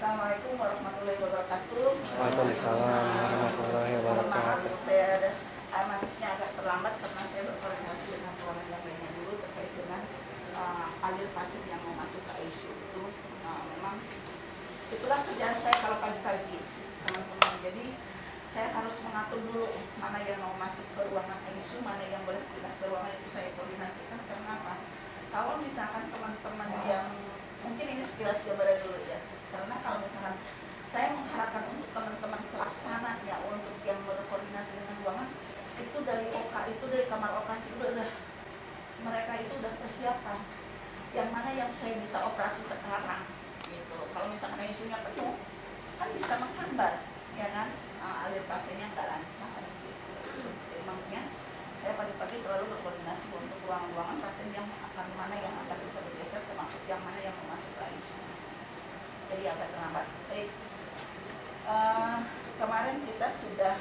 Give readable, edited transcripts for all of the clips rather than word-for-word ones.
Assalamualaikum warahmatullahi wabarakatuh. Waalaikumsalam warahmatullahi wabarakatuh. Saya masuknya agak terlambat karena saya berkoordinasi dengan orang yang lainnya dulu terkait dengan alir pasien yang mau masuk ke ICU itu. Memang itulah kerjaan saya kalau pagi-pagi, teman-teman. Jadi saya harus mengatur dulu mana yang mau masuk ke ruangan ICU, mana yang boleh pindah ke ruangan itu saya koordinasikan. Karena apa? Kalau misalkan teman-teman yang mungkin ini sekilas gambaran dulu ya. Karena kalau misalkan saya mengharapkan untuk teman-teman pelaksana ya, untuk yang berkoordinasi dengan ruangan itu dari OK, itu dari kamar operasi itu udah, mereka itu udah persiapan yang mana yang saya bisa operasi sekarang gitu. Kalau misalkan ICU-nya penuh kan bisa menghambat ya kan, alir pasiennya nggak lancar gitu. Jadi makanya saya pagi-pagi selalu berkoordinasi untuk ruangan-ruangan pasien yang akan mana yang akan bisa bergeser, termasuk yang mana yang mau masuk ke ICU. Jadi agak terlambat. Baik. Kemarin kita sudah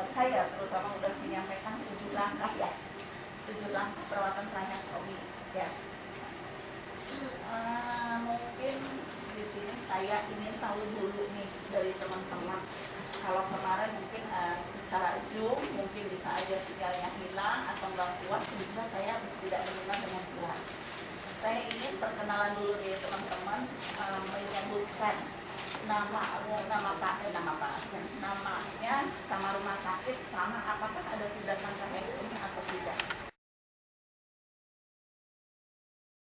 saya terutama sudah menyampaikan 7 langkah ya, 7 langkah perawatan tracheostomi ya. Mungkin di sini saya ingin tahu dulu nih dari teman-teman. Kalau kemarin mungkin secara Zoom mungkin bisa aja sinyalnya hilang atau nggak kuat sehingga saya tidak mendengar dengan jelas. Saya ingin perkenalan dulu dari teman-teman, menyebutkan nama pasien, namanya, sama rumah sakit, sama apakah ada tindakan tracheostomi atau tidak.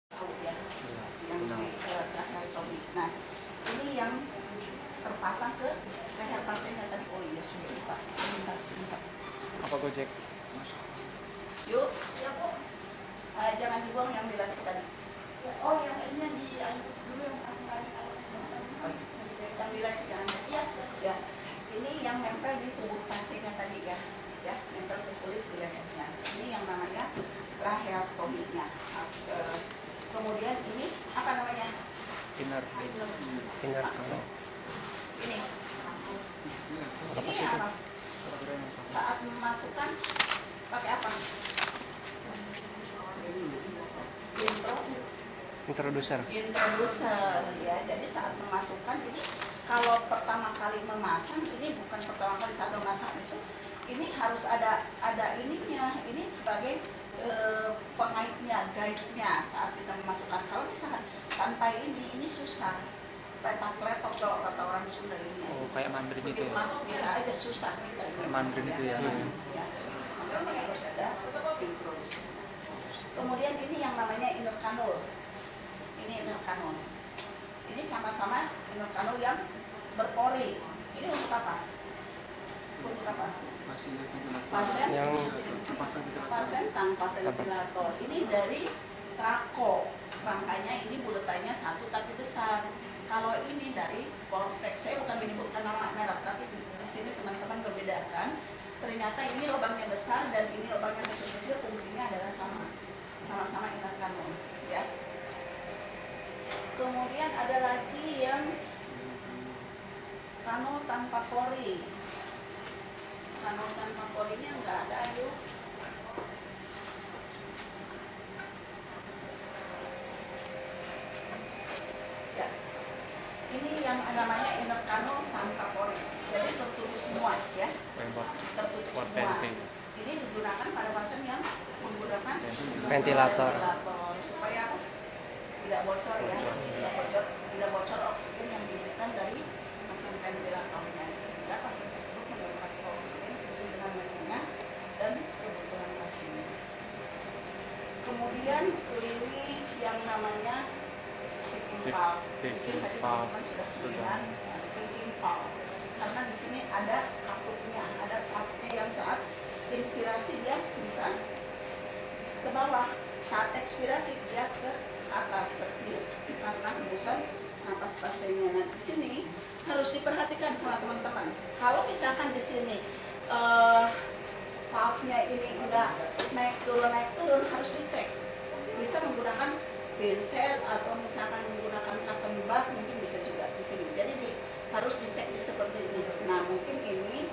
Tahu ya, yang tracheostomi. Nah, ini yang terpasang ke leher pasiennya tadi. Oh iya sudah lupa. Sebentar. Apa Gojek? Yuk, ya Bu. Jangan dibuang yang dilaci tadi. Oh yang ini yang diangkut dulu yang pasang tadi. Yang dilaci jangan. Iya. Ya. Ini yang nempel di tubuh pasiennya tadi ya. Ya, nempel ke kulit di lehernya. Ini yang namanya tracheostominya. Kemudian ini apa namanya? Inner tunnel. Ini. Apa Ini sih itu? apa? Saat memasukkan pakai apa? Introducer ya. Jadi saat memasukkan, jadi kalau pertama kali memasang, ini bukan pertama kali saat memasang itu, ini harus ada ininya, ini sebagai pengaitnya, guide-nya saat kita memasukkan. Kalau misalkan tanpa ini susah, letak-letok kalau kata orang Sunda ini. Oh, kayak mandrin itu ya? Masuk bisa aja susah kita. Kayak mandrin itu ya? Ya, makanya harus ada introduksi. Kemudian ini yang namanya inner canal. Ini inner canal. Ini sama-sama inner canal yang berpori. Ini untuk apa? Untuk apa? Pasien tanpa ventilator. Ini dari trako. Rangkanya ini bulatannya satu tapi besar. Kalau ini dari vortex, saya bukan menyebutkan nama merek, tapi di sini teman-teman membedakan. Ternyata ini lubangnya besar dan ini lubangnya kecil-kecil, fungsinya adalah sama-sama inner canal, ya. Kemudian ada lagi yang kanal tanpa pori. Kanal tanpa porinya nggak ada, yuk. Ya. Ini yang namanya inner canal tanpa pori. Jadi tertutup semua, ya. Tertutup semua. Ini digunakan pada pasien yang menggunakan ventilator supaya tidak bocor ya, tidak bocor oksigen yang diberikan dari mesin ventilatornya, sehingga pasien tersebut mendapatkan oksigen sesuai dengan mesinnya dan kebutuhan pasiennya. Kemudian ini yang namanya speaking valve. Mungkin tadi teman-teman sudah melihat speaking valve, karena di sini ada katupnya yang saat inspirasi dia bisa ke bawah, saat ekspirasi dia ke atas seperti karena hembusan napas pasiennya. Nah, di sini harus diperhatikan sama teman-teman. Kalau misalkan di sini valve-nya ini enggak naik turun harus dicek. Bisa menggunakan pinset atau misalkan menggunakan cotton bud, mungkin bisa juga di sini. Jadi harus dicek di seperti ini. Nah, mungkin ini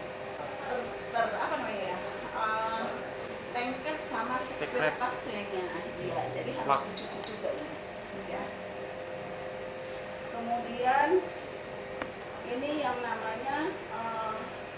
lengket sama secret pasiennya, iya, jadi harus dicuci juga ini, ya. Kemudian Kemudian ini yang namanya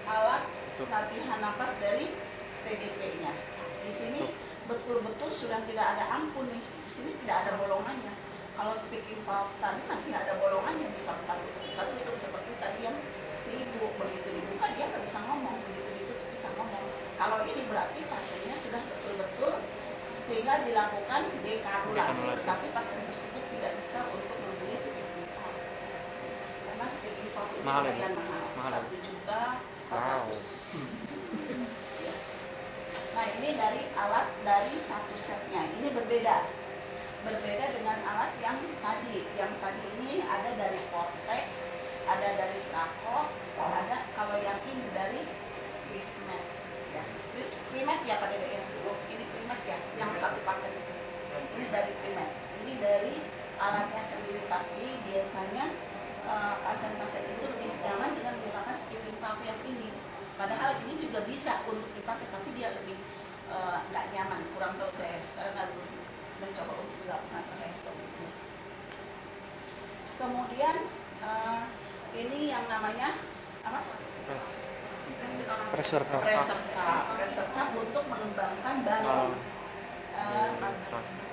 alat latihan napas dari TDP-nya. Di sini betul-betul sudah tidak ada ampun nih. Di sini tidak ada bolongannya. Kalau speaking valve tadi masih ada bolongannya, bisa buka-tutup seperti tadi yang si ibu, begitu dibuka dia nggak bisa ngomong, begitu ditutup bisa ngomong. Kalau ini berarti pasiennya sudah betul-betul tinggal dilakukan dekanulasi, tetapi pasien tersebut tidak bisa untuk membeli speaking valve karena speaking valve ini mahal, lumayan mahal, 1.400.000. Ya. Nah ini dari alat dari satu setnya, ini berbeda dengan alat yang tadi ini ada dari Cortex, ada dari Traco, ada kalau yang ini dari Prismet ya. Primet ya Pak Dede ya. Ini Primet ya, yang satu paket itu. Ini dari Primet. Ini dari alatnya sendiri, tapi biasanya pasien-pasien itu lebih nyaman dengan menggunakan speaking valve yang ini. Padahal ini juga bisa untuk dipakai, tapi dia lebih nggak nyaman. Kurang tahu saya karena mencoba untuk dilakukan tracheostomi ini. Kemudian ini yang namanya apa? Pressure cuff. Pressure cuff untuk mengembangkan balon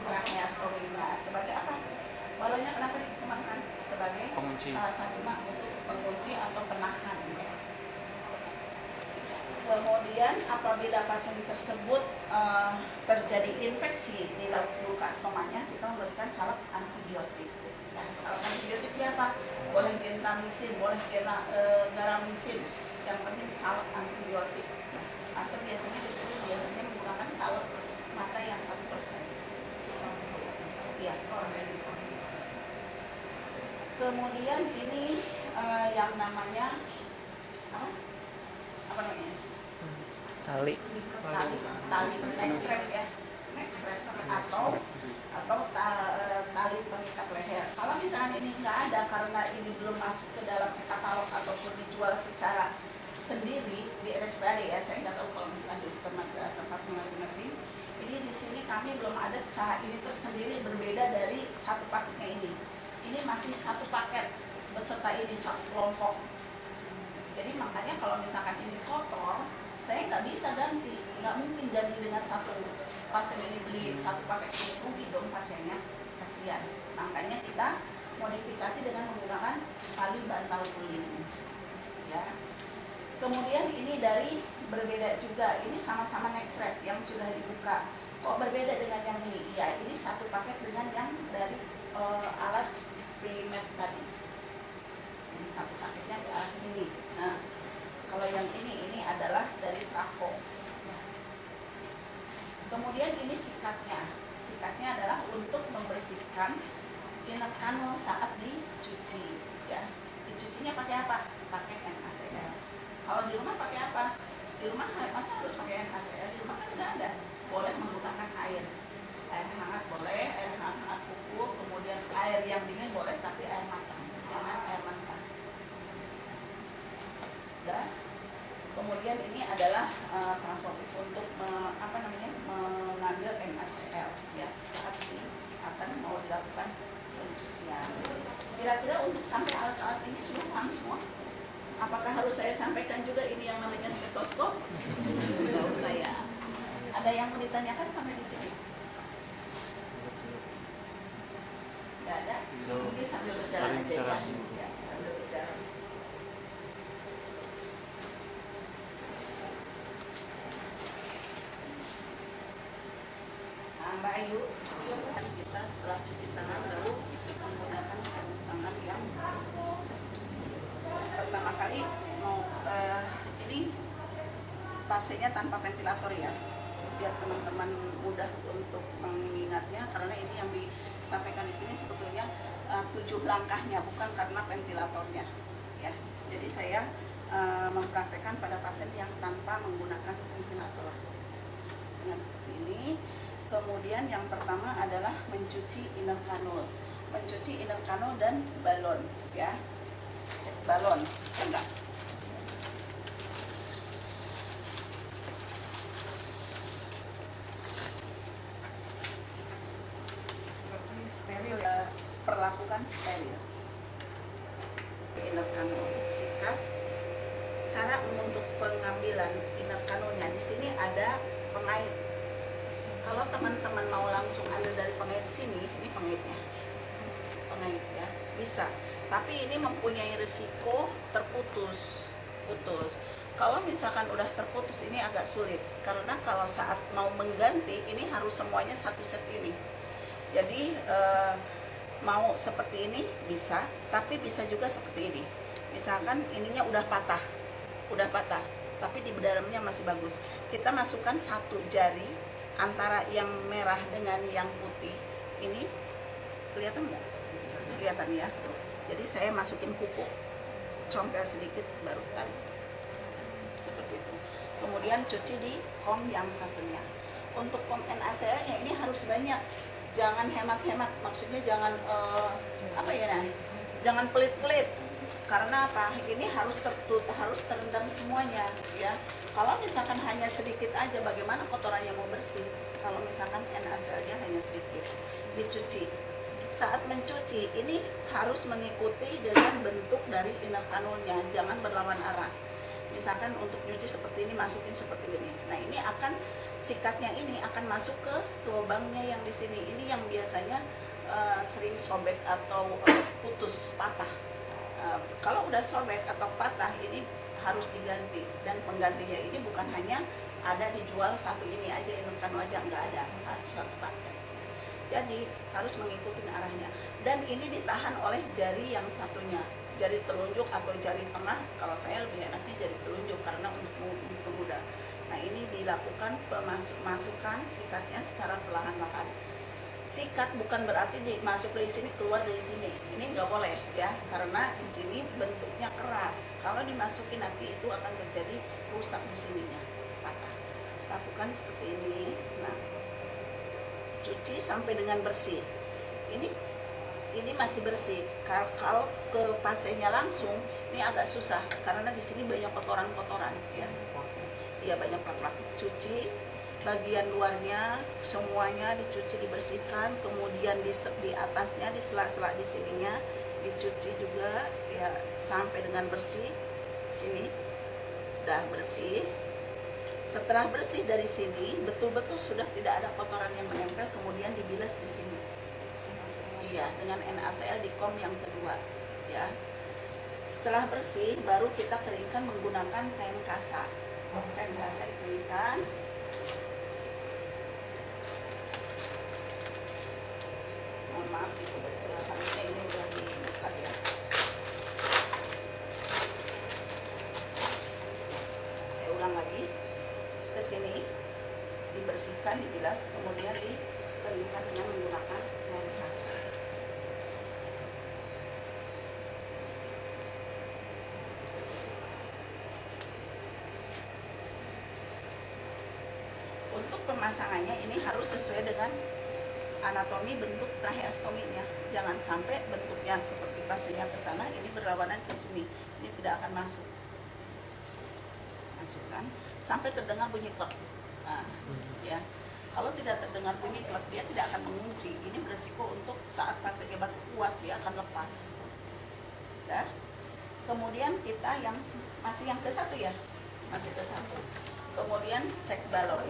tracheostominya. Sebagai apa? Balonnya kenapa dikembangkan? Sebagai pengunci. Salah satu untuk pengunci atau penahan. Kemudian apabila pasien tersebut terjadi infeksi di luka stomanya, kita memberikan salep antibiotik. Nah, salep antibiotiknya apa? Boleh gentamicin, boleh garamicin. Yang penting salep antibiotik. Nah, atau biasanya menggunakan salep mata yang 1%. Ya. Kemudian ini yang namanya apa namanya? Tali Nextrap ya, atau tali pengikat leher. Kalau misalnya ini nggak ada karena ini belum masuk ke dalam katalog ataupun dijual secara sendiri di RSPAD ya, saya nggak tahu kalau misalnya di tempatnya masing-masing. Ini di sini kami belum ada secara ini tersendiri berbeda dari satu paketnya ini. Ini masih satu paket beserta ini satu kelompok. Jadi makanya kalau misalkan ini kotor, saya nggak bisa ganti, nggak mungkin ganti dengan satu pasien ini beli satu paket ini, rugi dong pasiennya, kasihan. Makanya kita modifikasi dengan menggunakan tali bantal guling. Ya. Kemudian ini dari berbeda juga, ini sama-sama Nextrap yang sudah dibuka. Kok berbeda dengan yang ini? Ya, ini satu paket dengan yang dari alat Primet tadi. Ini satu paketnya di sini. Nah, kalau yang ini adalah dari Traco. Kemudian ini sikatnya. Sikatnya adalah untuk membersihkan inner kanul saat dicuci. Ya, dicucinya pakai apa? Pakai NaCl. Kalau di rumah pakai apa? Di rumah masa harus pakai NaCl? Di rumah sudah ada. Boleh menggunakan air hangat boleh, air hangat kuku, kemudian air yang dingin boleh, tapi air matang, jangan air mentah. Dan kemudian ini adalah transfer untuk mengambil NaCl ya saat ini akan mau dilakukan pencucian. Kira-kira untuk sampai alat-alat ini sudah paham semua? Apakah harus saya sampaikan juga ini yang namanya stetoskop? Tidak usah ya. Ada yang mau ditanyakan sampai di sini? Tidak ada? Mungkin sambil berjalan aja ya. Ya, sambil berjalan. Mbak Ayu, kita setelah cuci tangan baru menggunakan sabun tangan yang pertama kali mau ini pasiennya tanpa ventilator ya, biar teman-teman mudah untuk mengingatnya karena ini yang disampaikan di sini sebetulnya 7 langkahnya bukan karena ventilatornya ya. Jadi saya mempraktekkan pada pasien yang tanpa menggunakan ventilator dengan seperti ini. Kemudian yang pertama adalah mencuci inner kanul, dan balon ya. Cek balon, enggak. Steril ya, perlakukan steril. inner kanul sikat. Cara untuk pengambilan inner kanulnya di sini ada pengait. Kalau teman-teman mau langsung ambil dari pengait sini, ini pengaitnya, pengait ya, bisa. Tapi ini mempunyai risiko terputus. Kalau misalkan udah terputus ini agak sulit, karena kalau saat mau mengganti ini harus semuanya satu set ini. Jadi mau seperti ini bisa, tapi bisa juga seperti ini. Misalkan ininya udah patah, tapi di dalamnya masih bagus. Kita masukkan satu jari antara yang merah dengan yang putih. Ini kelihatan nggak? Kelihatan ya. Tuh. Jadi saya masukin kuku, compel sedikit baru tarik. Seperti itu. Kemudian cuci di kom yang satunya. Untuk kom NaCl-nya ini harus banyak. Jangan hemat-hemat. Maksudnya jangan jangan pelit-pelit. Karena apa? Ini harus harus terendam semuanya ya. Kalau misalkan hanya sedikit aja, bagaimana kotorannya mau bersih? Kalau misalkan NaCl-nya hanya sedikit, dicuci. Saat mencuci ini harus mengikuti dengan bentuk dari inner kanulnya, jangan berlawan arah. Misalkan untuk nyuci seperti ini, masukin seperti ini. Nah ini akan sikatnya ini akan masuk ke lubangnya yang di sini. Ini yang biasanya sering sobek atau putus, patah. Kalau udah sobek atau patah ini harus diganti, dan penggantinya ini bukan hanya ada dijual satu ini aja, inner kanul aja, nggak ada, harus satu paket. Jadi harus mengikuti arahnya, dan ini ditahan oleh jari yang satunya, jari telunjuk atau jari tengah. Kalau saya lebih enaknya jari telunjuk karena untuk mudah. Nah ini dilakukan pemasukan sikatnya secara perlahan-lahan. Sikat bukan berarti masuk dari sini keluar dari sini, ini nggak boleh ya, karena di sini bentuknya keras. Kalau dimasukin nanti itu akan terjadi rusak di sininya, patah. Lakukan seperti ini. Nah cuci sampai dengan bersih. Ini masih bersih. Kalau ke pasenya langsung ini agak susah karena di sini banyak kotoran-kotoran ya. Iya banyak plak-plak. Cuci bagian luarnya semuanya, dicuci, dibersihkan. Kemudian di atasnya, di sela-sela di sininya dicuci juga ya sampai dengan bersih. Sini udah bersih. Setelah bersih dari sini, betul-betul sudah tidak ada kotoran yang menempel, kemudian dibilas di sini. Iya, dengan NaCl di kom yang kedua, ya. Setelah bersih, baru kita keringkan menggunakan kain kasa. Kain kasa dikeringkan. Mohon maaf, itu bersih. Harusnya ini udah dibuka ya. Saya ulang lagi. Ke sini dibersihkan, dibilas, kemudian dikeringkan dengan menggunakan kain kasa. Untuk pemasangannya ini harus sesuai dengan anatomi bentuk tracheostominya. Jangan sampai bentuknya seperti pasenya ke sana, ini berlawanan ke sini. Ini tidak akan masuk. Masukkan sampai terdengar bunyi klep. Nah, ya. Kalau tidak terdengar bunyi klep, dia tidak akan mengunci. Ini beresiko untuk saat pasenya batu kuat dia akan lepas. Ya. Kemudian kita masih yang ke satu ya, masih ke satu. Kemudian cek balon.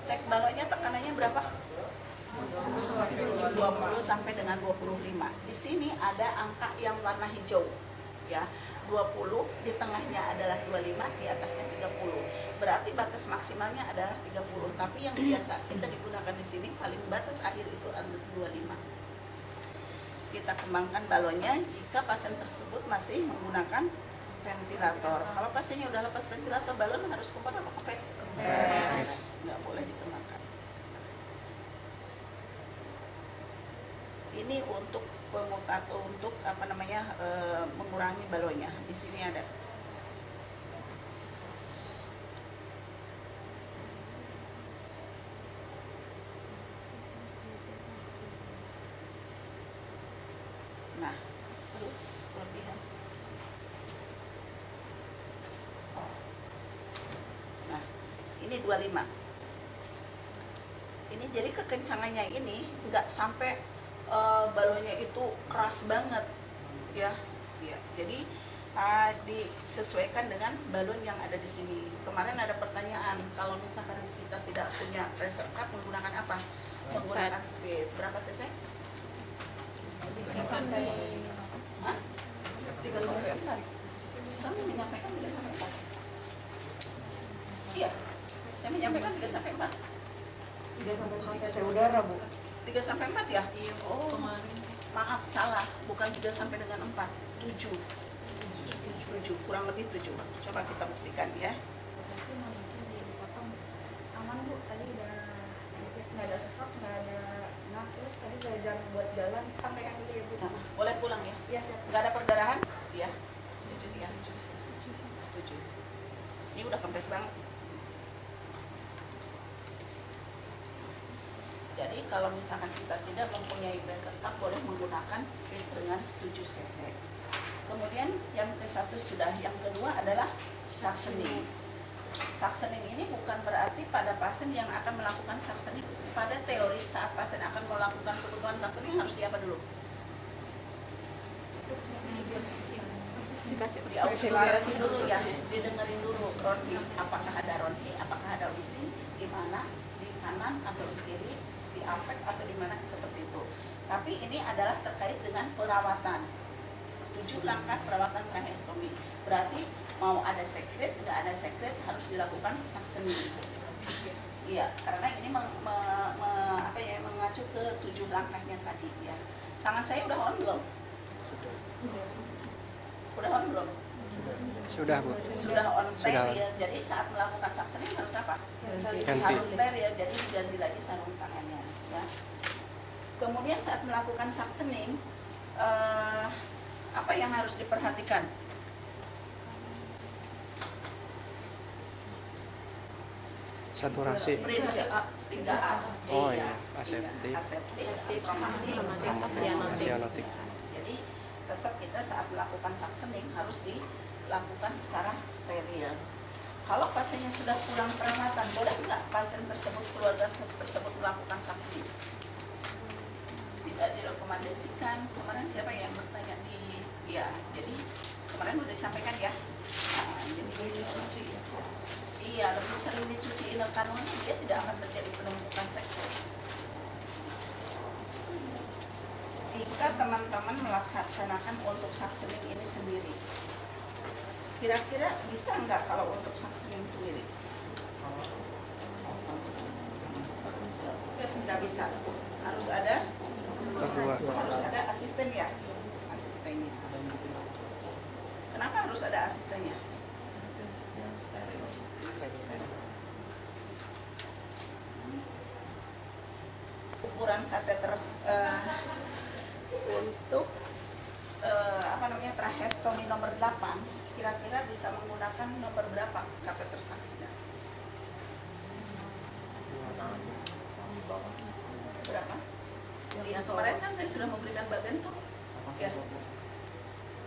Cek balonnya tekanannya berapa? 20 sampai dengan 25. Di sini ada angka yang warna hijau. Ya, 20, di tengahnya adalah 25, di atasnya 30. Berarti batas maksimalnya adalah 30. Tapi yang biasa kita digunakan di sini paling batas akhir itu adalah 25. Kita kembangkan balonnya jika pasien tersebut masih menggunakan ventilator. Kalau pasiennya udah lepas ventilator, balon harus kemana? Kempes. Nggak boleh dikembangkan. Ini untuk mengurangi balonnya. Di sini ada. Nah, kelebihan. Nah, ini 25. Ini jadi kekencangannya ini nggak sampai balonnya itu keras banget ya. Ya, jadi disesuaikan dengan balon yang ada di sini. Kemarin ada pertanyaan, kalau misalkan kita tidak punya pressure cup menggunakan apa? Menggunakan speed. Berapa cc? 3 sampai 4. Saya menyampaikan 3 sampai 4. Iya, saya menyampaikan 3 sampai 4. 3 sampai 4 cc udara, Bu. 3 sampai 4 ya? Oh, maaf, salah. Bukan 3 sampai dengan 4. 7, kurang lebih 7. Coba kita buktikan ya. Aman Bu, tadi udah nggak ada sesak, nggak ada terus tadi belajar buat jalan sampai yang dulu ya Bu. Nah, boleh pulang ya? Iya siap. Nggak ada perdarahan? Iya. 7 ya, 7. Ini udah kempes banget. Jadi kalau misalkan kita tidak mempunyai pressure cup, boleh menggunakan speed dengan 7 cc. Kemudian yang ke-1 sudah, yang kedua adalah suctioning. Suctioning ini bukan berarti pada pasien yang akan melakukan suctioning, pada teori saat pasien akan melakukan kebutuhan suctioning harus di apa dulu? Diobservasi dulu ya, didengerin dulu ronhi, apakah ada ronhi, apakah ada wheezing, di mana, di kanan atau di kiri, di apek atau di mana, seperti itu. Tapi ini adalah terkait dengan perawatan. 7 langkah perawatan tracheostomi. Berarti mau ada sekret, nggak ada sekret harus dilakukan suctioning. Iya, karena ini mengacu ke 7 langkahnya tadi ya. Tangan saya udah on belum? Udah on belum? Sudah, Bu. Sudah on steril. Sudah. Jadi saat melakukan suctioning harus apa? Ganti. Harus steril. Jadi diganti lagi sarung tangannya ya. Kemudian saat melakukan suctioning, apa yang harus diperhatikan? Saturasi. Prinsip 3A. Oh iya, aseptik. Aseptik, Asianotik. Jadi tetap kita saat melakukan suctioning harus dilakukan secara steril. Kalau pasiennya sudah pulang perawatan, boleh nggak pasien tersebut, keluarga tersebut melakukan suctioning? Tidak direkomendasikan. Kemarin siapa yang bertanya di, ya, jadi kemarin udah disampaikan ya. Nah, jadi dicuci. Iya, lebih sering dicuci inner kanalnya, dia tidak akan terjadi penumpukan sekret. Jika teman-teman melaksanakan untuk suctioning ini sendiri, kira-kira bisa nggak kalau untuk suctioning sendiri? Nggak bisa. Harus ada Berdua. harus ada asisten ya, asistennya. Kenapa harus ada asistennya? Steril. Ukuran kateter untuk tracheostomi nomor 8, kira-kira bisa menggunakan nomor berapa kateter saksinya? Berapa? Iya, kemarin kan saya sudah memberikan bagian tuh. Ya.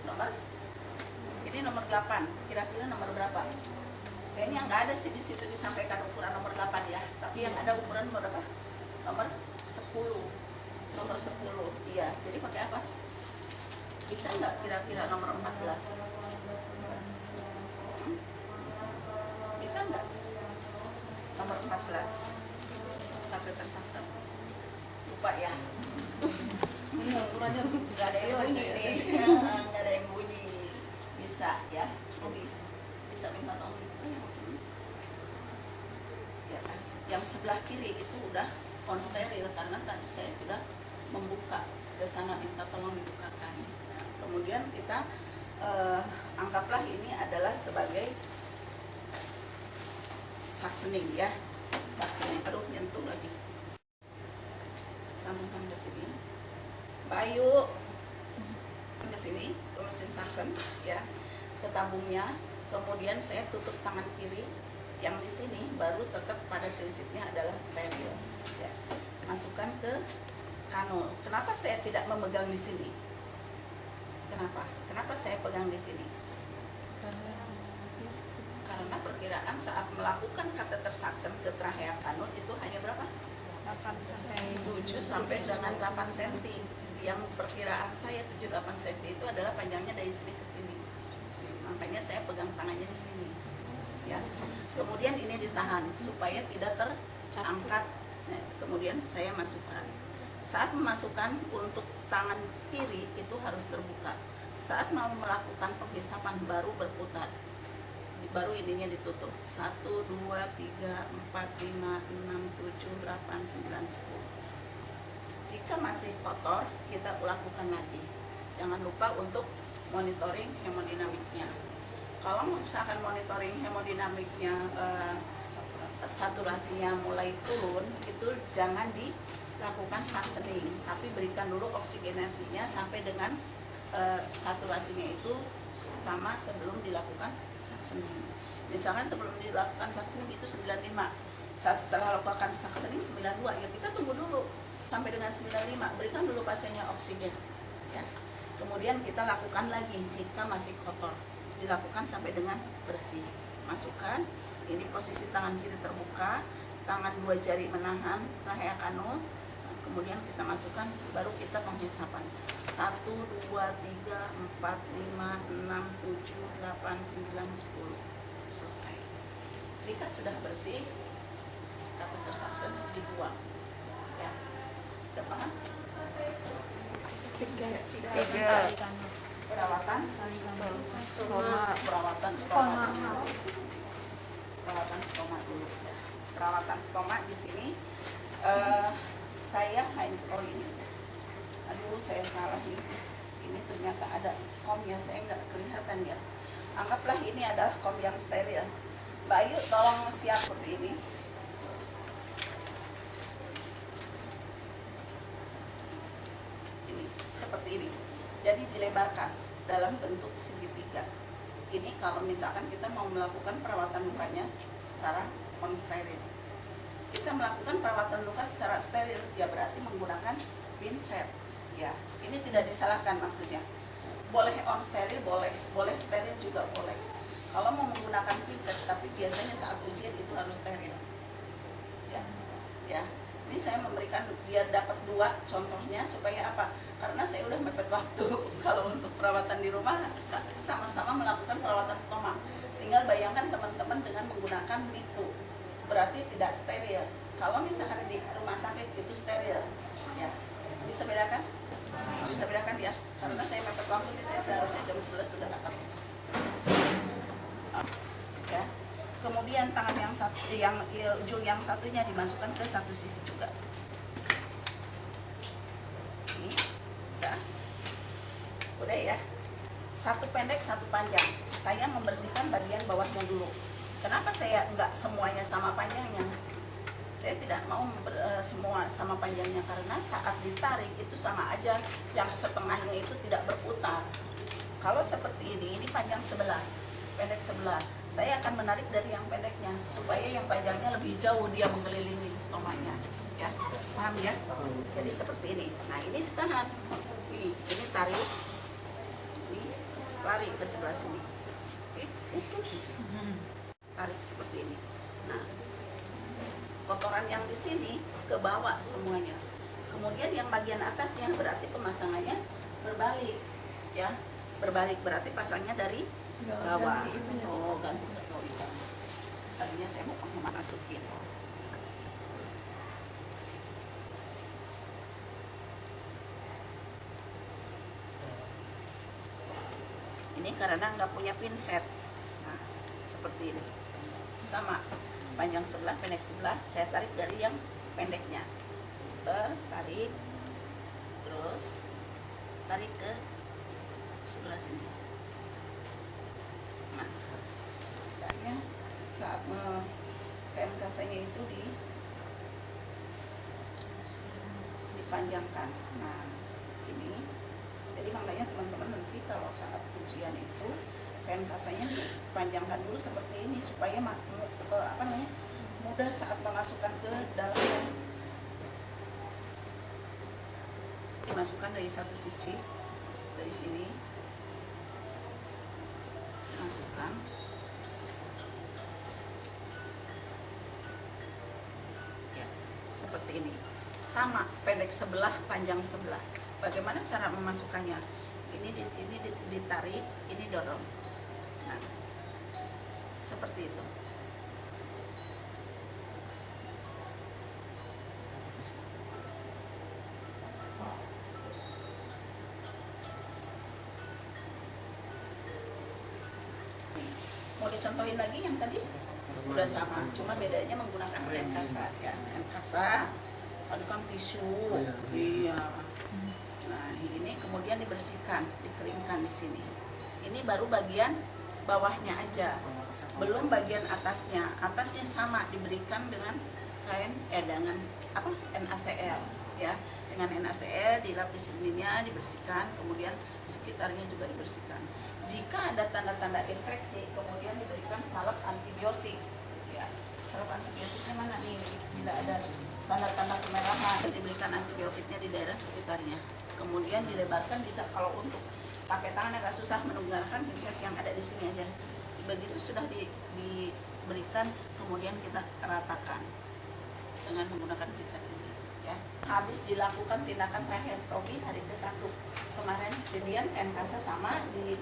Nomor? Ini nomor 8. Kira-kira nomor berapa? Kayaknya nggak ada sih di situ disampaikan ukuran nomor 8 ya. Tapi yang ada ukuran nomor berapa? Nomor 10. Nomor 10. Iya. Jadi pakai apa? Bisa nggak kira-kira nomor 14? Bisa nggak? Nomor 14. Kateter saksen. Lupa ya. Ukurannya harus nggak ada yang bunyi nih. Nggak ada yang bunyi. Bisa ya. Bisa minta tolong. Ya kan? Yang sebelah kiri itu udah on steril karena tadi saya sudah membuka ke sana, minta tolong dibukakan. Nah, kemudian kita anggaplah ini adalah sebagai suctioning ya. Suctioning, aduh nyentuh lagi. Sambungkan ke sini. Bayu ke sini ke mesin suction ya, ke tabungnya. Kemudian saya tutup tangan kiri. Yang di sini baru tetap pada prinsipnya adalah steril. Ya. Masukkan ke kanul. Kenapa saya tidak memegang di sini? Kenapa? Kenapa saya pegang di sini? Karena perkiraan saat melakukan kateter suction ke trachea kanul itu hanya berapa? 7 sampai dengan 8 cm. Yang perkiraan saya 7-8 cm itu adalah panjangnya dari sini ke sini. makanya saya pegang tangannya di sini. Ya. Kemudian ini ditahan supaya tidak terangkat. Nah, kemudian saya masukkan. Saat memasukkan untuk tangan kiri itu harus terbuka. Saat mau melakukan penghisapan baru berputar. Baru ininya ditutup. 1, 2, 3, 4, 5, 6, 7, 8, 9, 10. Jika masih kotor, kita lakukan lagi. Jangan lupa untuk monitoring hemodinamiknya. Kalau misalkan monitoring hemodinamiknya saturasinya mulai turun, itu jangan dilakukan suctioning, tapi berikan dulu oksigenasinya sampai dengan saturasinya itu sama sebelum dilakukan suctioning. Misalkan sebelum dilakukan suctioning itu 95, saat setelah lakukan suctioning 92, ya kita tunggu dulu sampai dengan 95, berikan dulu pasiennya oksigen. Ya. Kemudian kita lakukan lagi jika masih kotor, dilakukan sampai dengan bersih. Masukkan, ini posisi tangan kiri terbuka, tangan 2 jari menahan trachea kanul. Kemudian kita masukkan, baru kita penghisapan. 1, 2, 3, 4, 5, 6, 7, 8, 9, 10. Selesai. Jika sudah bersih, kateter suction dibuang. Ya. Udah paham? 3. Perawatan Stoma. perawatan stoma. Perawatan stoma dulu. Perawatan stoma di sini saya ini. Aduh, saya salah nih. Ini ternyata ada komnya, saya nggak kelihatan ya. Anggaplah ini adalah kom yang steril. Mbak Ayu, tolong siap seperti ini. Ini seperti ini. Jadi dilebarkan dalam bentuk segitiga. Ini kalau misalkan kita mau melakukan perawatan lukanya secara non-steril. Kita melakukan perawatan luka secara steril, ya berarti menggunakan pinset. Ya, ini tidak disalahkan maksudnya. Boleh on steril, boleh steril juga boleh. Kalau mau menggunakan pinset, tapi biasanya saat ujian itu harus steril. Ya. Ini saya memberikan biar dapat 2 contohnya supaya apa? Karena saya udah mepet waktu. Kalau untuk perawatan di rumah sama-sama melakukan perawatan stoma. Tinggal bayangkan teman-teman dengan menggunakan itu. Berarti tidak steril. Kalau misalkan di rumah sakit itu steril. Ya. Bisa bedakan? Bisa bedakan ya. Karena saya mepet waktu, saya seharusnya jam 11 sudah datang. Ya. Kemudian tangan yang ujung yang satunya dimasukkan ke satu sisi juga. Ini udah ya. Satu pendek, satu panjang. Saya membersihkan bagian bawahnya dulu. Kenapa saya enggak semuanya sama panjangnya? Saya tidak mau semua sama panjangnya karena saat ditarik itu sama aja, yang setengahnya itu tidak berputar. Kalau seperti ini panjang sebelah, pendek sebelah. Saya akan menarik dari yang pendeknya supaya yang panjangnya lebih jauh dia mengelilingi stomanya. Ya, paham ya? Jadi seperti ini. Nah, ini ditahan. Ini tarik. Ini lari ke sebelah sini. Oke, putus. Tarik seperti ini. Nah, kotoran yang di sini ke bawah semuanya. Kemudian yang bagian atasnya berarti pemasangannya berbalik. Ya, berbalik berarti pasangnya dari bawah. Oh, ganti. Tadinya saya mau masukin. Ini karena nggak punya pinset. Nah, seperti ini. Sama, panjang sebelah, pendek sebelah. Saya tarik dari yang pendeknya. Tarik, terus tarik ke sebelah sini. Nah, caranya saat KMKS-nya itu dipanjangkan. Nah, seperti ini. Jadi makanya teman-teman nanti kalau saat ujian itu KMKS-nya dipanjangkan dulu seperti ini supaya mudah saat memasukkan ke dalamnya. Dimasukkan dari satu sisi, dari sini. Masukkan. Ya, seperti ini. Sama, pendek sebelah, panjang sebelah. Bagaimana cara memasukkannya? Ini ditarik, ini dorong. Nah, seperti itu. Mau dicontohin lagi yang tadi? Udah sama, cuma bedanya menggunakan Enkasa ya. Enkasa, tadi kan tisu. Iya. Nah, ini kemudian dibersihkan, dikeringkan di sini. Ini baru bagian bawahnya aja. Belum bagian atasnya. Atasnya sama diberikan dengan kain dengan apa? NaCl ya. Dengan NaCl dilapis ininya, dibersihkan, kemudian sekitarnya juga dibersihkan. Jika ada tanda-tanda infeksi, kemudian diberikan salep antibiotik. Ya, salep antibiotiknya mana nih? Bila ada tanda-tanda kemerahan, diberikan antibiotiknya di daerah sekitarnya. Kemudian dilebarkan, bisa kalau untuk pakai tangan agak susah menggunakan pinset yang ada di sini aja. Begitu sudah diberikan, kemudian kita ratakan dengan menggunakan pinset ini. Ya, habis dilakukan tindakan tracheostomi hari ke-1 kemarin, kemudian Enkasa sama di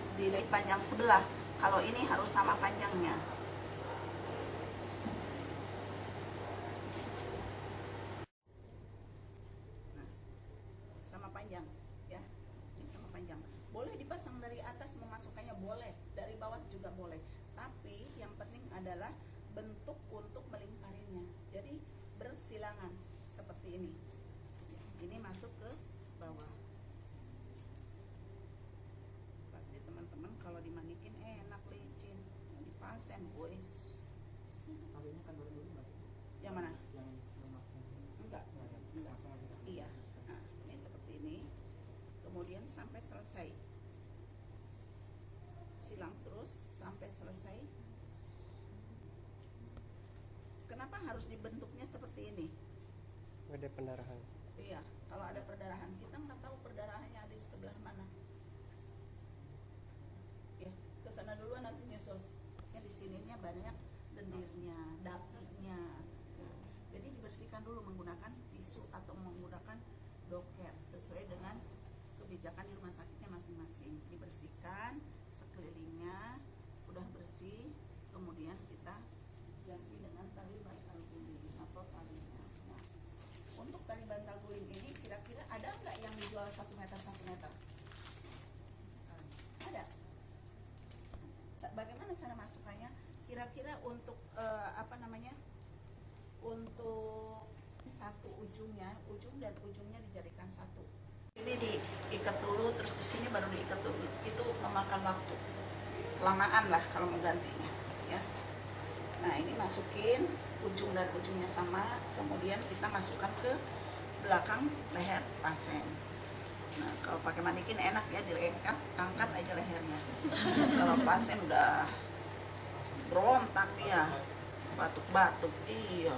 panjang sebelah. Kalau ini harus sama panjangnya. Nah, sama panjang ya, ini sama panjang. Boleh dipasang dari atas memasukkannya, boleh dari bawah juga boleh. Tapi yang penting adalah bentuk untuk melingkarinya. Jadi bersilangan seperti ini. Ini masuk ke bawah. Pasti teman-teman kalau dimanikin enak, licin. Yang dipasen, boys. Kalinya kan dulu masih. Yang mana? Yang lemaknya. Enggak. Enggak. Iya. Nah, ini seperti ini. Kemudian sampai selesai. Silang terus sampai selesai. Kenapa harus dibentuknya seperti ini? Ada pendarahan. Iya, kalau ada perdarahan, kita nggak tahu perdarahannya ada di sebelah mana. Ya, ke sana duluan nanti nyusul. Ya, di sininya banyak lendirnya, dapinya. Nah, jadi dibersihkan dulu menggunakan tisu atau menggunakan doker sesuai dengan kebijakan di rumah sakitnya masing-masing. Dibersihkan sekelilingnya, udah bersih, kemudian kita ganti dengan tali bantal guling atau talinya. Nah, untuk tali bantal guling ini kira-kira ada nggak yang dijual 1 meter 1 meter? Ada. Bagaimana cara masukannya? Kira-kira untuk untuk satu ujungnya, ujung dan ujungnya dijadikan satu. Ini diikat dulu, terus di sini baru diikat dulu. Itu memakan waktu, kelamaan lah kalau menggantinya. Ya. Nah, ini masukin ujung dan ujungnya sama, kemudian kita masukkan ke belakang leher pasien. Nah, kalau pakai manikin enak ya, diangkat, angkat aja lehernya. Kalau pasien udah berontak dia, batuk-batuk, iya.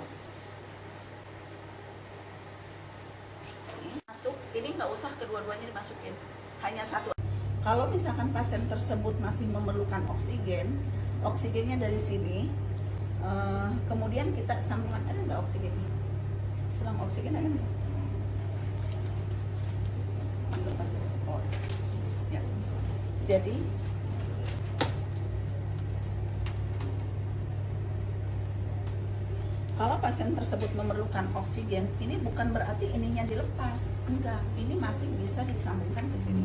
Ini masuk, ini nggak usah kedua-duanya dimasukin, hanya satu. Kalau misalkan pasien tersebut masih memerlukan oksigen, oksigennya dari sini. Kemudian kita sambungan, ada nggak oksigennya? Selang oksigen ada nggak? Oh, ya. Jadi kalau pasien tersebut memerlukan oksigen, ini bukan berarti ininya dilepas, enggak. Ini masih bisa disambungkan ke sini.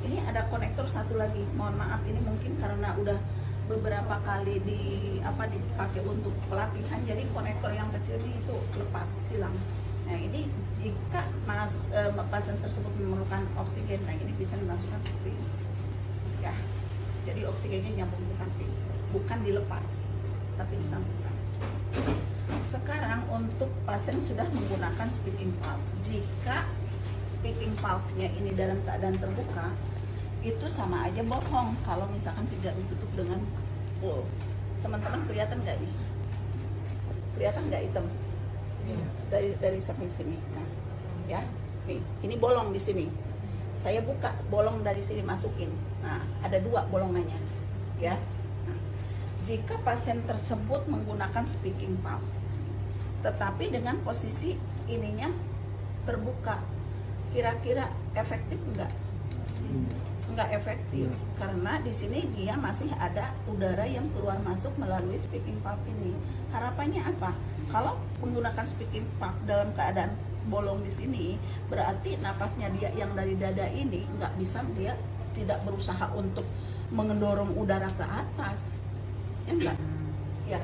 Ini ada konektor satu lagi. Mohon maaf, ini mungkin karena udah beberapa kali dipakai untuk pelatihan, jadi konektor yang kecil ini itu lepas, hilang. Nah, ini jika pasien tersebut memerlukan oksigen, nah ini bisa dimasukkan seperti ini ya. Jadi oksigennya nyambung ke samping, bukan dilepas tapi disambungkan. Sekarang untuk pasien sudah menggunakan speaking valve, jika speaking valve-nya ini dalam keadaan terbuka, itu sama aja bohong kalau misalkan tidak ditutup dengan full. Teman-teman kelihatan nggak nih? Kelihatan nggak hitam? Dari samping sini. Nah, ya, nih, ini bolong di sini. Saya buka bolong dari sini, masukin. Nah, ada 2 bolongannya, ya. Nah, jika pasien tersebut menggunakan speaking valve, tetapi dengan posisi ininya terbuka, kira-kira efektif enggak? nggak efektif karena di sini dia masih ada udara yang keluar masuk melalui speaking valve ini. Harapannya apa? Kalau menggunakan speaking valve dalam keadaan bolong di sini, berarti napasnya dia yang dari dada ini nggak bisa, dia tidak berusaha untuk mendorong udara ke atas, ya enggak? Ya,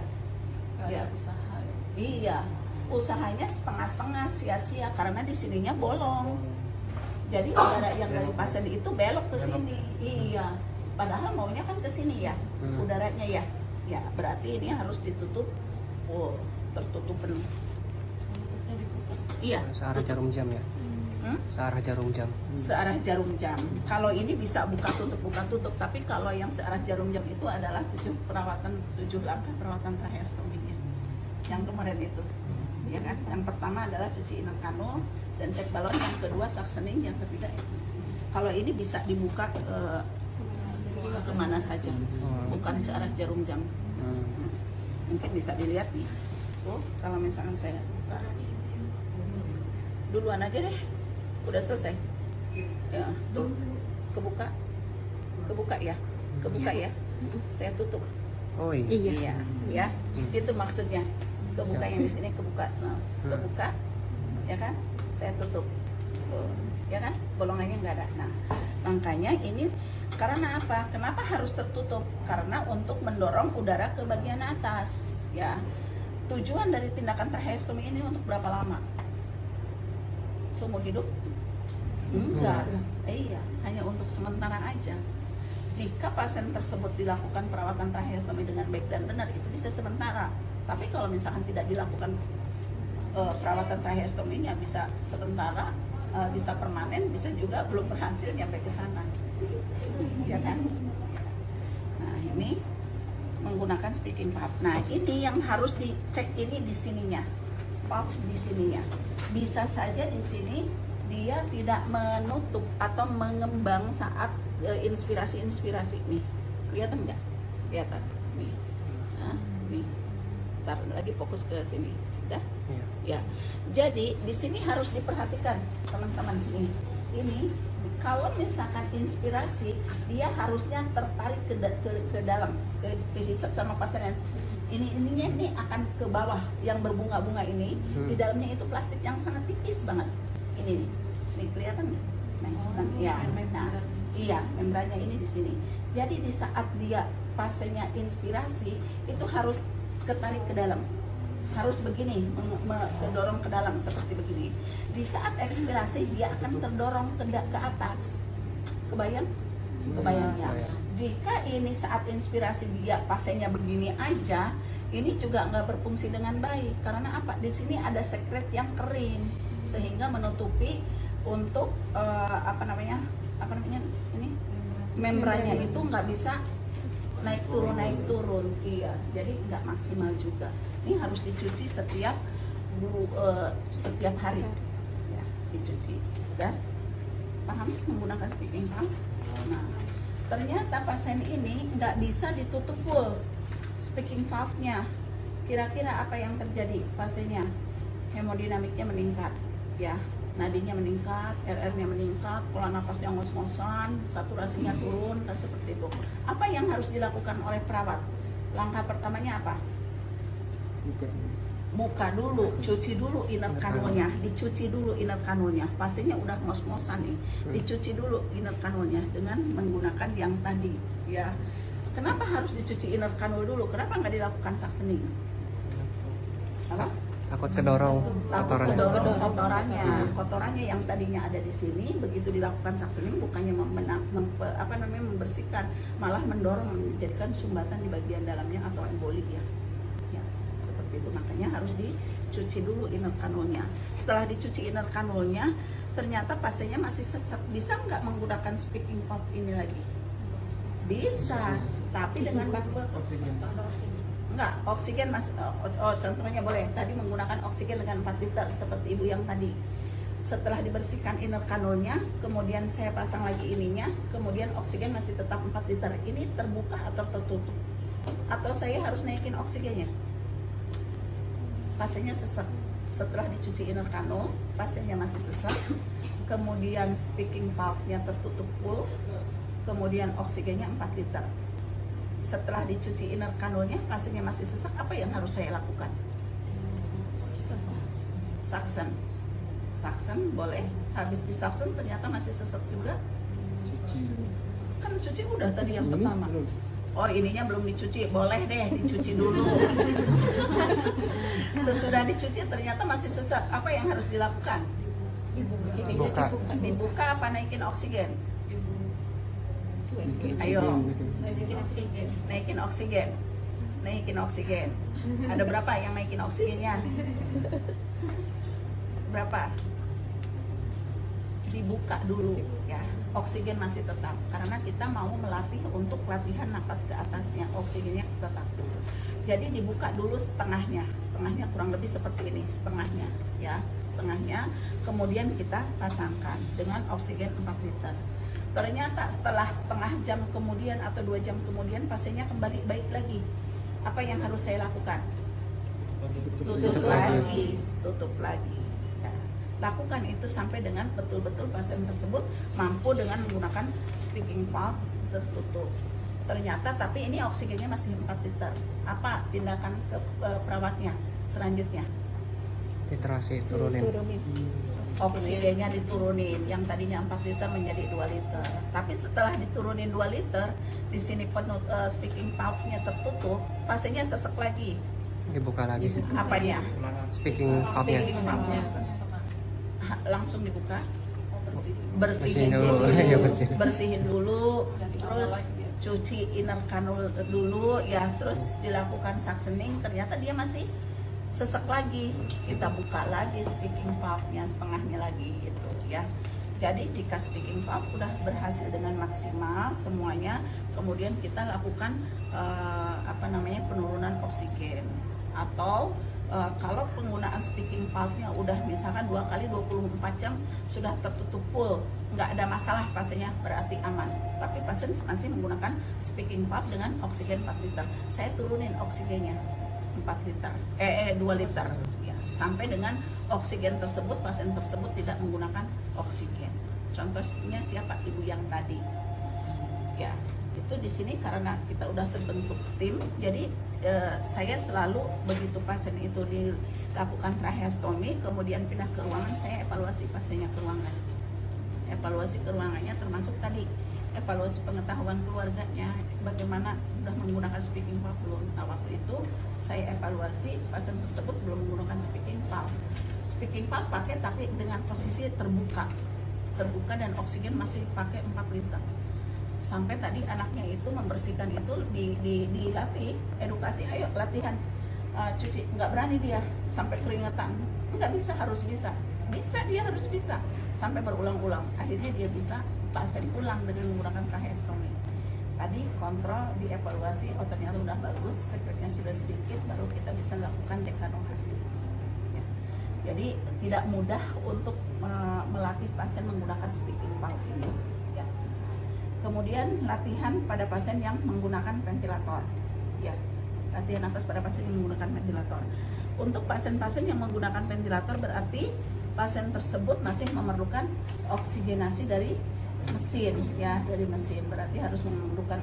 ya usaha. Iya, usahanya setengah-setengah, sia-sia karena di sininya bolong. Jadi udara yang dari pasien itu belok ke sini. Iya. Padahal maunya kan ke sini ya. Udaranya ya. Ya, berarti ini harus ditutup. Oh, tertutup penuh. Iya. Searah jarum jam ya. Searah jarum jam. Searah jarum jam. Kalau ini bisa buka tutup, tapi kalau yang searah jarum jam itu adalah 7 langkah perawatan tracheostominya. Yang kemarin itu. Ya kan? Yang pertama adalah cuci inner canal dan cek balon, yang kedua suctioning, yang ketiga itu. Kalau ini bisa dibuka kemana saja, bukan searah jarum jam. Mungkin bisa dilihat nih. Oh, kalau misalkan saya buka, duluan aja deh, udah selesai. Ya, tuh kebuka ya, saya tutup. Oh iya. Iya, ya, itu maksudnya. Kebuka yang di sini kebuka, nah, kebuka, ya kan? Saya tutup, ya kan? Bolongannya nggak ada. Nah, makanya ini karena apa? Kenapa harus tertutup? Karena untuk mendorong udara ke bagian atas, ya. Tujuan dari tindakan tracheostomi ini untuk berapa lama? Seumur hidup? Enggak. Iya, hanya untuk sementara aja. Jika pasien tersebut dilakukan perawatan tracheostomi dengan baik dan benar, itu bisa sementara. Tapi kalau misalkan tidak dilakukan perawatan tracheostominya, bisa sementara, bisa permanen, bisa juga belum berhasil nyampe ke sana, ya kan? Nah, ini menggunakan speaking valve. Nah, ini yang harus dicek, ini di sininya, valve di sininya. Bisa saja di sini dia tidak menutup atau mengembang saat inspirasi nih. Kelihatan nggak? Kelihatan nih. Nah, nih. Ntar lagi fokus ke sini, udah? Ya. Jadi di sini harus diperhatikan teman-teman nih. Ini kalau misalkan inspirasi, dia harusnya tertarik ke dalam, ke dihisap sama pasien. Ininya ini akan ke bawah, yang berbunga-bunga ini. Di dalamnya itu plastik yang sangat tipis banget. Ini nih kelihatan nggak? Nah, ya, nah, iya, membrannya ini di sini. Jadi di saat dia pasiennya inspirasi, itu harus ketarik ke dalam, harus begini, mendorong ke dalam seperti begini. Di saat ekspirasi dia akan terdorong ke atas. Kebayang ya. Jika ini saat inspirasi dia pasiennya begini aja, ini juga nggak berfungsi dengan baik. Karena apa? Di sini ada sekret yang kering sehingga menutupi untuk apa namanya ini membrannya itu nggak bisa naik turun, iya, jadi nggak maksimal juga. Ini harus dicuci setiap hari, ya, dicuci. Dan paham menggunakan speaking valve? Nah, ternyata pasien ini nggak bisa ditutup full speaking valve-nya. Kira-kira apa yang terjadi? Pasiennya hemodinamiknya meningkat, ya. Nadinya meningkat, RR-nya meningkat, pola nafasnya ngos-ngosan, saturasinya turun, dan seperti itu. Apa yang harus dilakukan oleh perawat? Langkah pertamanya apa? Buka dulu, cuci dulu inner canalnya, dicuci dulu inner canalnya. Pasiennya udah ngos-ngosan nih, dicuci dulu inner canalnya dengan menggunakan yang tadi, ya. Kenapa harus dicuci inner canal dulu? Kenapa nggak dilakukan suctioning? Apa? Takut kedorong kotorannya yang tadinya ada di sini, begitu dilakukan suctioning bukannya membersihkan, malah mendorong, menjadikan sumbatan di bagian dalamnya atau embolik, ya. Ya, seperti itu. Makanya harus dicuci dulu inner canalnya. Setelah dicuci inner canalnya, ternyata pasiennya masih sesak. Bisa nggak menggunakan speaking valve ini lagi? Bisa, tapi dengan enggak, oksigen contohnya boleh. Tadi menggunakan oksigen dengan 4 liter seperti ibu yang tadi. Setelah dibersihkan inner canalnya, kemudian saya pasang lagi ininya, kemudian oksigen masih tetap 4 liter. Ini terbuka atau tertutup? Atau saya harus naikin oksigennya? Pasiennya sesak. Setelah dicuci inner canal, pasiennya masih sesak. Kemudian speaking valve-nya tertutup full. kemudian oksigennya 4 liter. Setelah dicuci inner kanulnya, pasiennya masih sesak, apa yang harus saya lakukan? Suction. Suction boleh. Habis di suction ternyata masih sesak juga. Kan cuci udah tadi yang pertama. Oh, ininya belum dicuci, boleh deh dicuci dulu. Sesudah dicuci ternyata masih sesak, apa yang harus dilakukan? Buka. Dibuka apa naikin oksigen? Ayo, naikin oksigen. Naikin oksigen. Ada berapa yang naikin oksigennya? Berapa? Dibuka dulu ya. Oksigen masih tetap karena kita mau melatih untuk latihan napas ke atasnya, oksigennya tetap. Jadi dibuka dulu setengahnya kurang lebih seperti ini, setengahnya ya, setengahnya. Kemudian kita pasangkan dengan oksigen 4 liter. Ternyata setelah setengah jam kemudian atau 2 jam kemudian pasiennya kembali baik lagi. Apa yang harus saya lakukan? Tutup lagi. Lakukan itu sampai dengan betul-betul pasien tersebut mampu dengan menggunakan speaking valve tertutup. Ternyata tapi ini oksigennya masih 4 liter. Apa tindakan ke perawatnya selanjutnya? Titrasi turunin. Oksigennya diturunin, yang tadinya 4 liter menjadi 2 liter. Tapi setelah diturunin 2 liter, di sini speaking valve-nya tertutup, pasiennya sesek lagi. Dibuka lagi. Apanya? Speaking valve-nya. Langsung dibuka, Bersihin dulu. Ya, bersihin dulu, terus cuci inner kanul dulu ya, terus dilakukan suctioning. Ternyata dia masih sesek lagi, kita buka lagi speaking valve-nya setengahnya lagi gitu ya. Jadi jika speaking valve udah berhasil dengan maksimal semuanya, kemudian kita lakukan penurunan oksigen. Atau kalau penggunaan speaking valve-nya udah misalkan 2 kali 24 jam sudah tertutup full, nggak ada masalah, pasiennya berarti aman. Tapi pasien masih menggunakan speaking valve dengan oksigen 4 liter. Saya turunin oksigennya 2 liter ya, sampai dengan oksigen tersebut, pasien tersebut tidak menggunakan oksigen. Contohnya siapa? Ibu yang tadi ya. Itu di sini karena kita udah terbentuk tim, jadi saya selalu begitu pasien itu dilakukan tracheostomi kemudian pindah ke ruangan, saya evaluasi pasiennya ke ruangan. Evaluasi ke ruangannya termasuk tadi evaluasi pengetahuan keluarganya, bagaimana udah menggunakan speaking valve belum. Nah, waktu itu saya evaluasi pasien tersebut belum menggunakan speaking valve. Speaking valve pakai tapi dengan posisi terbuka dan oksigen masih pakai 4 liter. Sampai tadi anaknya itu membersihkan itu dilatih, edukasi, ayo latihan cuci, nggak berani dia sampai keringetan, nggak bisa, harus bisa, dia harus bisa sampai berulang-ulang, akhirnya dia bisa, pasien pulang dengan menggunakan tracheostomi. Tadi kontrol, dievaluasi, oh ternyata udah bagus, sekretnya sudah sedikit, baru kita bisa lakukan dekanorasi ya. Jadi tidak mudah untuk melatih pasien menggunakan speaking valve ini. Kemudian latihan pada pasien yang menggunakan ventilator, ya, latihan nafas pada pasien yang menggunakan ventilator. Untuk pasien-pasien yang menggunakan ventilator berarti pasien tersebut masih memerlukan oksigenasi dari mesin, ya, dari mesin. Berarti harus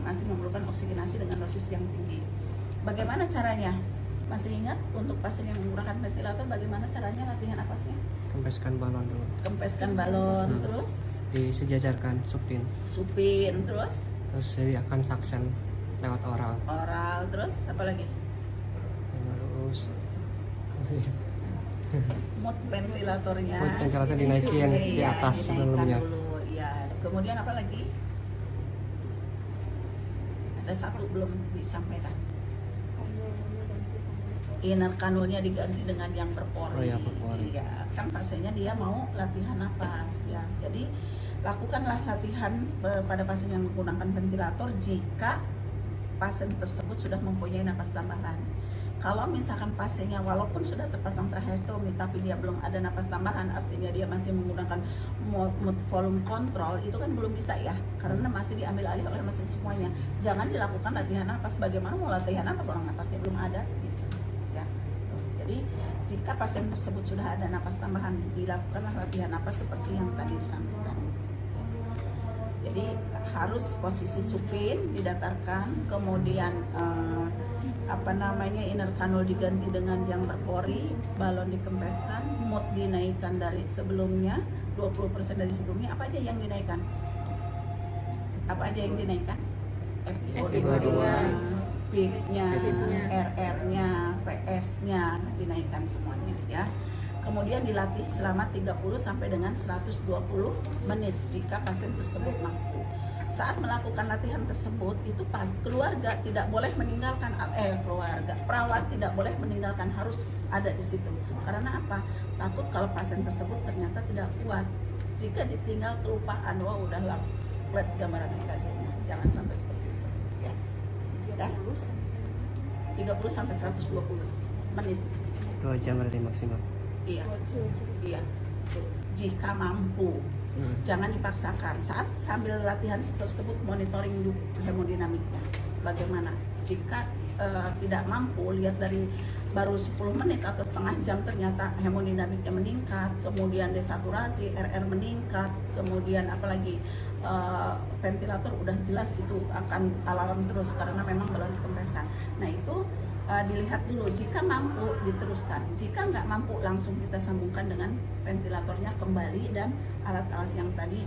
masih memerlukan oksigenasi dengan dosis yang tinggi. Bagaimana caranya? Masih ingat untuk pasien yang menggunakan ventilator bagaimana caranya latihan nafasnya? Kempeskan balon dulu. Kempeskan balon, terus disejajarkan supin, terus sediakan suction lewat oral, terus apa lagi? Terus mood ventilatornya dinaikin di atas sebelumnya. Dulu, ya. Kemudian apa lagi? Ada satu belum disampaikan. Inner kanulnya diganti dengan yang berpori. Oh ya, berpori. Ya, kan pasiennya dia mau latihan napas ya. Jadi lakukanlah latihan pada pasien yang menggunakan ventilator jika pasien tersebut sudah mempunyai napas tambahan. Kalau misalkan pasiennya walaupun sudah terpasang tracheostomi tapi dia belum ada napas tambahan, artinya dia masih menggunakan volume control, itu kan belum bisa ya, karena masih diambil alih oleh mesin semuanya. Jangan dilakukan latihan napas. Bagaimana mau latihan napas orang napasnya belum ada gitu ya. Jadi jika pasien tersebut sudah ada napas tambahan, dilakukanlah latihan napas seperti yang tadi disampaikan. Jadi harus posisi supin didatarkan, kemudian inner kanul diganti dengan yang berpori, balon dikempeskan, mood dinaikkan dari sebelumnya 20% dari sebelumnya. Apa aja yang dinaikkan? FiO2, PIP-nya, RR-nya, PS-nya dinaikkan semuanya ya. Kemudian dilatih selama 30 sampai dengan 120 menit jika pasien tersebut mampu. Saat melakukan latihan tersebut itu keluarga tidak boleh meninggalkan perawat tidak boleh meninggalkan, harus ada di situ. Karena apa? Takut kalau pasien tersebut ternyata tidak kuat. Jika ditinggal kelupaan, wah udahlah, lihat gambaran EKG-nya. Jangan sampai seperti itu ya. 30 sampai 120 menit. 2 jam berarti maksimal. Iya. Jika mampu, jangan dipaksakan. Saat sambil latihan tersebut monitoring hemodinamiknya. Bagaimana? Jika tidak mampu, lihat dari baru 10 menit atau setengah jam ternyata hemodinamiknya meningkat, kemudian desaturasi, RR meningkat, kemudian apalagi ventilator udah jelas itu akan alarm terus karena memang belum dikempeskan. Nah itu dilihat dulu, jika mampu diteruskan, jika nggak mampu langsung kita sambungkan dengan ventilatornya kembali dan alat-alat yang tadi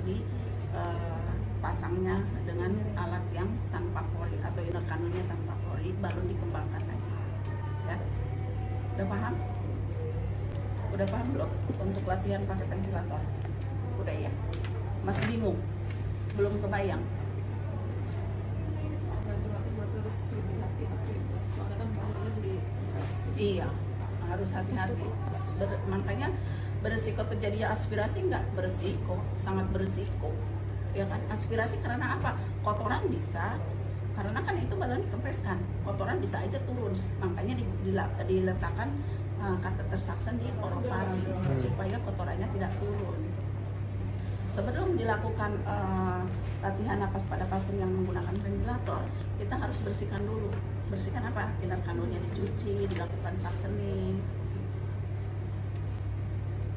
dipasangnya dengan alat yang tanpa pori atau inner kanulnya tanpa pori, baru dikembangkan lagi ya. Udah paham? Udah paham belum untuk latihan pakai ventilator? Udah ya? Masih bingung? Belum kebayang? Iya, harus hati-hati. Makanya beresiko terjadinya aspirasi nggak beresiko, sangat beresiko. Ya kan? Aspirasi karena apa? Kotoran bisa, karena kan itu balon dikempeskan, kotoran bisa aja turun. Makanya diletakkan kateter suction di orofaring supaya kotorannya tidak turun. Sebelum dilakukan latihan napas pada pasien yang menggunakan ventilator, kita harus bersihkan dulu. Bersihkan apa? Inner kanulnya dicuci, dilakukan suctioning.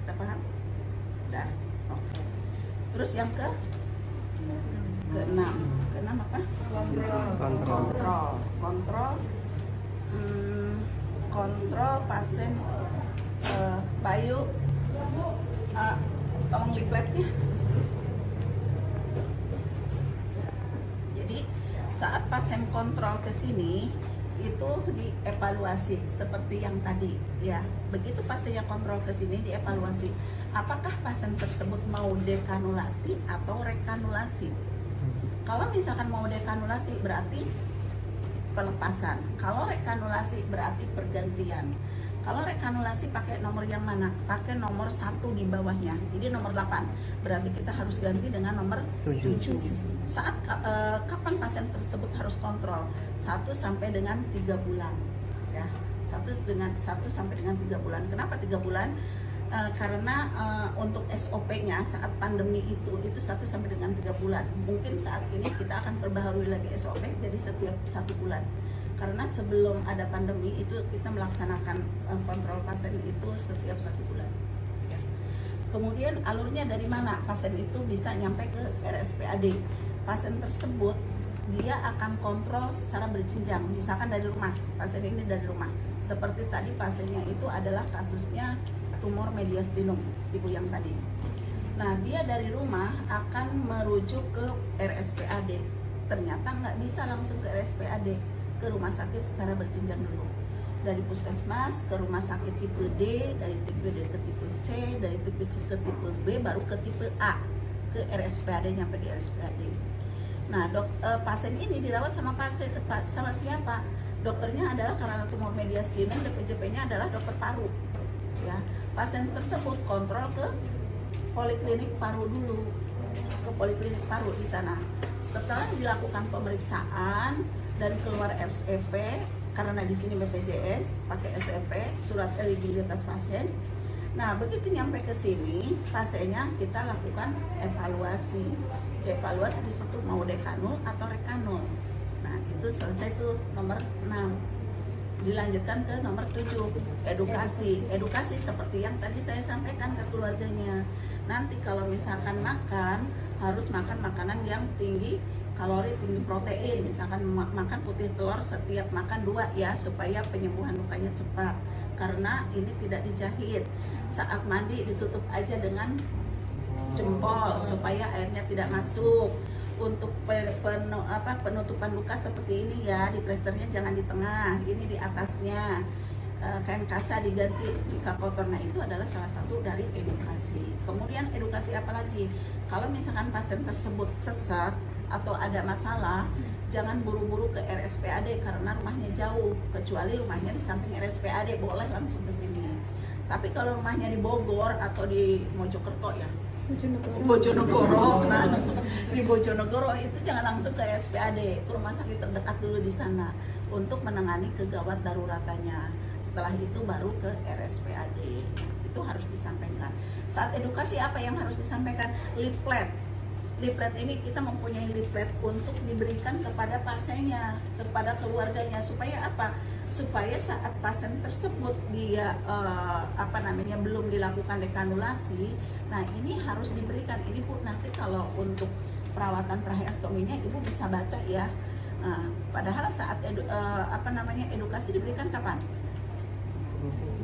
Kita paham? Udah. Oke. Terus yang keenam apa? Kontrol pasien. Bayu, tolong lipletnya. Jadi saat pasien kontrol ke sini itu dievaluasi seperti yang tadi ya. Begitu pasiennya kontrol ke sini dievaluasi, apakah pasien tersebut mau dekanulasi atau rekanulasi. Kalau misalkan mau dekanulasi berarti pelepasan. Kalau rekanulasi berarti pergantian. Kalau rekanulasi pakai nomor yang mana? Pakai nomor 1 di bawahnya. Jadi nomor 8. Berarti kita harus ganti dengan nomor 7. Saat kapan pasien tersebut harus kontrol? 1 sampai dengan 3 bulan. Ya. 1 sampai dengan 3 bulan. Kenapa 3 bulan? Karena untuk SOP-nya saat pandemi itu 1 sampai dengan 3 bulan. Mungkin saat ini kita akan perbaharui lagi SOP jadi setiap 1 bulan. Karena sebelum ada pandemi itu kita melaksanakan kontrol pasien itu setiap 1 bulan. Ya. Kemudian alurnya dari mana pasien itu bisa nyampe ke RSPAD. Pasien tersebut dia akan kontrol secara berjenjang. Misalkan dari rumah, pasien ini dari rumah. Seperti tadi pasiennya itu adalah kasusnya tumor mediastinum, ibu yang tadi. Nah dia dari rumah akan merujuk ke RSPAD. Ternyata nggak bisa langsung ke RSPAD, ke rumah sakit secara berjenjang dulu. Dari puskesmas ke rumah sakit tipe D, dari tipe D ke tipe C, dari tipe C ke tipe B, baru ke tipe A, ke RSPAD, nyampe di RSPAD. Nah pasien ini dirawat sama siapa? Dokternya adalah karena tumor mediastinum, DPJP-nya adalah dokter paru. Ya, pasien tersebut kontrol ke poliklinik paru dulu, ke poliklinik paru di sana. Setelah dilakukan pemeriksaan dan keluar SEP, karena di sini BPJS pakai SEP, surat eligibilitas pasien. Nah begitu nyampe ke sini, pasiennya kita lakukan evaluasi. Evaluasi di situ mau dekanul atau rekanul. Nah itu selesai tuh nomor 6. Dilanjutkan ke nomor 7, edukasi seperti yang tadi saya sampaikan ke keluarganya. Nanti kalau misalkan makan harus makan makanan yang tinggi kalori, tinggi protein. Misalkan makan putih telur setiap makan 2 ya, supaya penyembuhan lukanya cepat. Karena ini tidak dijahit. Saat mandi ditutup aja dengan jempol supaya airnya tidak masuk. Untuk penutupan luka seperti ini ya, di plesternya jangan di tengah, ini di atasnya. Kain kasa diganti jika kotor. Nah, itu adalah salah satu dari edukasi. Kemudian edukasi apa lagi? Kalau misalkan pasien tersebut sesat atau ada masalah, jangan buru-buru ke RSPAD karena rumahnya jauh. Kecuali rumahnya di samping RSPAD, boleh langsung ke sini. Tapi kalau rumahnya di Bogor atau di Mojokerto ya, Bojonegoro. Nah, di Bojonegoro itu jangan langsung ke RSPAD, ke rumah sakit terdekat dulu di sana untuk menangani kegawat daruratannya. Setelah itu baru ke RSPAD. Itu harus disampaikan. Saat edukasi apa yang harus disampaikan? Leaflet. Leaflet ini kita mempunyai leaflet untuk diberikan kepada pasiennya, kepada keluarganya, supaya apa? Supaya saat pasien tersebut dia belum dilakukan dekanulasi, nah ini harus diberikan. Ini Bu, nanti kalau untuk perawatan tracheostominya Ibu bisa baca ya. Nah, padahal saat edukasi diberikan kapan?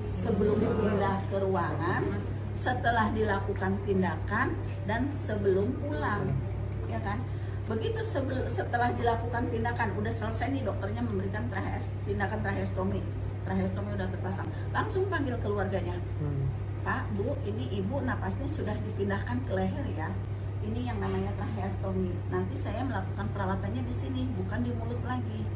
Sebelum pindah ke ruangan, setelah dilakukan tindakan, dan sebelum pulang, ya kan? Begitu setelah dilakukan tindakan, udah selesai nih dokternya memberikan tindakan tracheostomi udah terpasang, langsung panggil keluarganya. Pak, Bu, ini Ibu napasnya sudah dipindahkan ke leher ya. Ini yang namanya tracheostomi. Nanti saya melakukan perawatannya di sini, bukan di mulut lagi.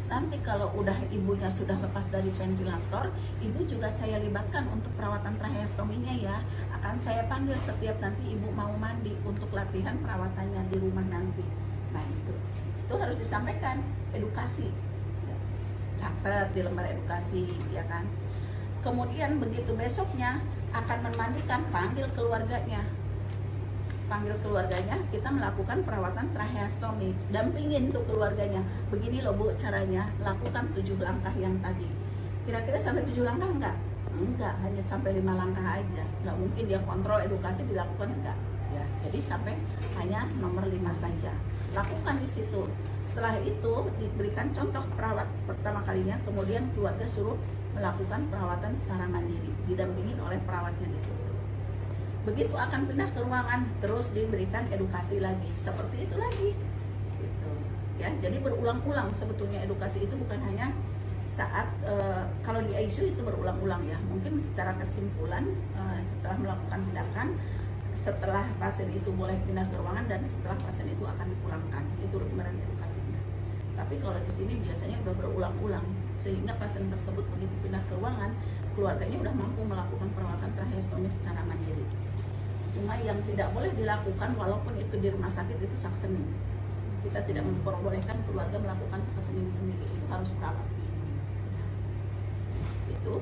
Nanti kalau udah ibunya sudah lepas dari ventilator, ibu juga saya libatkan untuk perawatan tracheostominya ya. Akan saya panggil setiap nanti ibu mau mandi untuk latihan perawatannya di rumah nanti. Nah itu harus disampaikan, edukasi. Catat di lembar edukasi, ya kan. Kemudian begitu besoknya akan memandikan, panggil keluarganya, kita melakukan perawatan tracheostomi, dampingin tuh keluarganya. Begini loh Bu caranya, lakukan 7 langkah yang tadi. Kira-kira sampai 7 langkah enggak? Enggak, hanya sampai 5 langkah aja. Enggak mungkin dia kontrol edukasi dilakukan, enggak ya. Jadi sampai hanya nomor 5 saja. Lakukan di situ. Setelah itu diberikan contoh perawat pertama kalinya, kemudian keluarga suruh melakukan perawatan secara mandiri, didampingin oleh perawatnya di situ. Begitu akan pindah ke ruangan, terus diberikan edukasi lagi, seperti itu lagi, gitu. Ya, jadi berulang-ulang sebetulnya edukasi itu, bukan hanya saat kalau di ICU itu berulang-ulang ya. Mungkin secara kesimpulan setelah melakukan tindakan, setelah pasien itu boleh pindah ke ruangan, dan setelah pasien itu akan dipulangkan, itu gambaran edukasinya. Tapi kalau di sini biasanya udah berulang-ulang, sehingga pasien tersebut begitu pindah ke ruangan, keluarganya udah mampu melakukan perawatan tracheostomi secara mandiri. Cuma yang tidak boleh dilakukan walaupun itu di rumah sakit itu saksening. Kita tidak memperbolehkan keluarga melakukan saksening sendiri, itu harus perawat. Itu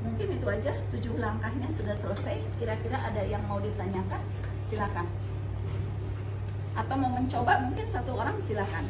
mungkin itu aja, 7 langkahnya sudah selesai. Kira-kira ada yang mau ditanyakan? Silakan. Atau mau mencoba, mungkin 1 orang silakan.